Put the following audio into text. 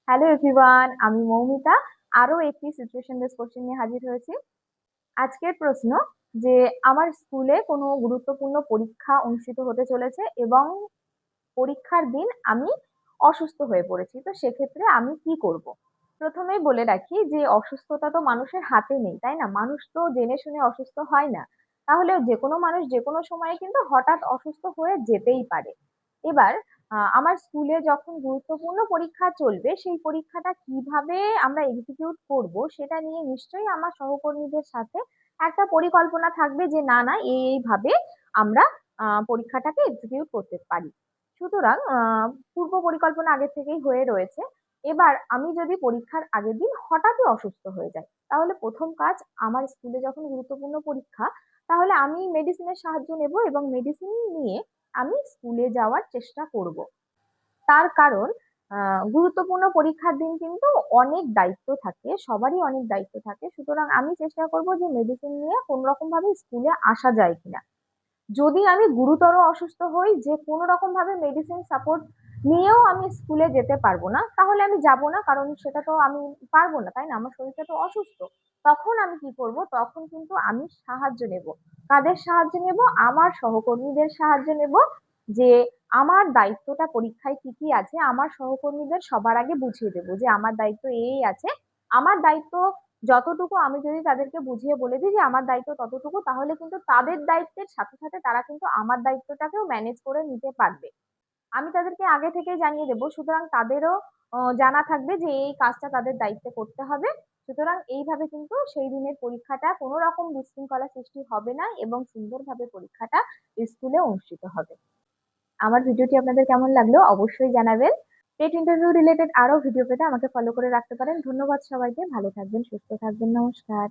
Hello everyone, আমি মৌমিতা। আরো একটি সিচুয়েশন বেস কোশ্চেন নিয়ে হাজির হয়েছি। আজকের প্রশ্ন যে আমার স্কুলে কোনো গুরুত্বপূর্ণ পরীক্ষা অনুষ্ঠিত হতে চলেছে এবং পরীক্ষার দিন আমি অসুস্থ হয়ে পড়েছি, তো সেক্ষেত্রে আমি কি করব। প্রথমেই বলে রাখি যে অসুস্থতা তো মানুষের হাতে নেই, তাই না? মানুষ তো জেনে শুনে অসুস্থ হয় না। তাহলে যে কোনো মানুষ যে কোনো সময়ে কিন্তু হঠাৎ অসুস্থ হয়ে যেতেই পারে। এবার আমার স্কুলে যখন গুরুত্বপূর্ণ পরীক্ষা চলবে, সেই পরীক্ষাটা কিভাবে আমরা এক্সিকিউট করব সেটা নিয়ে নিশ্চয়ই আমার সহকর্মীদের সাথে একটা পরিকল্পনা থাকবে যে না না এইভাবে আমরা পরীক্ষাটাকে এক্সিকিউট করতে পারি। সুতরাং পূর্ব পরিকল্পনা আগে থেকেই হয়ে রয়েছে। এবার আমি যদি পরীক্ষার আগের দিন হঠাৎই অসুস্থ হয়ে যাই, তাহলে প্রথম কাজ, আমার স্কুলে যখন গুরুত্বপূর্ণ পরীক্ষা, তাহলে আমি মেডিসিনের সাহায্য নেব এবং মেডিসিন নিয়ে আমি স্কুলে যাওয়ার চেষ্টা করব। তার কারণ গুরুত্বপূর্ণ পরীক্ষার দিন কিন্তু অনেক দায়িত্ব থাকে, সবারই অনেক দায়িত্ব থাকে। সুতরাং আমি চেষ্টা করব যে মেডিসিন নিয়ে কোন রকম ভাবে স্কুলে আসা যায় কিনা। যদি আমি গুরুতর অসুস্থ হই, যে কোনো রকম ভাবে মেডিসিন সাপোর্ট নিয়েও আমি স্কুলে যেতে পারবো না, তাহলে আমি যাব না, কারণ সেটা তো আমি পারবো না, তাই না? আমার শরীরটা তো অসুস্থ। তখন আমি কি করব? তখন কিন্তু আমি সাহায্য নেব। কাদের সাহায্য নেব? আমার সহকর্মীদের সাহায্য নেব। যে আমার দায়িত্বটা পরীক্ষায় কি কি আছে, আমার সহকর্মীদের সবার আগে বুঝিয়ে দেবো যে আমার দায়িত্ব এই আছে। আমার দায়িত্ব যতটুকু, আমি যদি তাদেরকে বুঝিয়ে বলে দিই যে আমার দায়িত্ব ততটুকু, তাহলে কিন্তু তাদের দায়িত্বের সাথে সাথে তারা কিন্তু আমার দায়িত্বটাকেও ম্যানেজ করে নিতে পারবে। আমি তাদেরকে আগে থেকেই জানিয়ে দেবো, সুতরাং তাদেরও জানা থাকবে যে এই কাজটা তাদের দায়িত্বে করতে হবে। সুতরাং এইভাবে কিন্তু সেই দিনের পরীক্ষাটা কোনো রকম বিশৃঙ্খলা সৃষ্টি হবে না এবং সুন্দরভাবে পরীক্ষাটা স্কুলে অনুষ্ঠিত হবে। আমার ভিডিওটি আপনাদের কেমন লাগলো অবশ্যই জানাবেন। টেট ইন্টারভিউ রিলেটেড আরো ভিডিও পেতে আমাকে ফলো করে রাখতে পারেন। ধন্যবাদ সবাইকে, ভালো থাকবেন, সুস্থ থাকবেন, নমস্কার।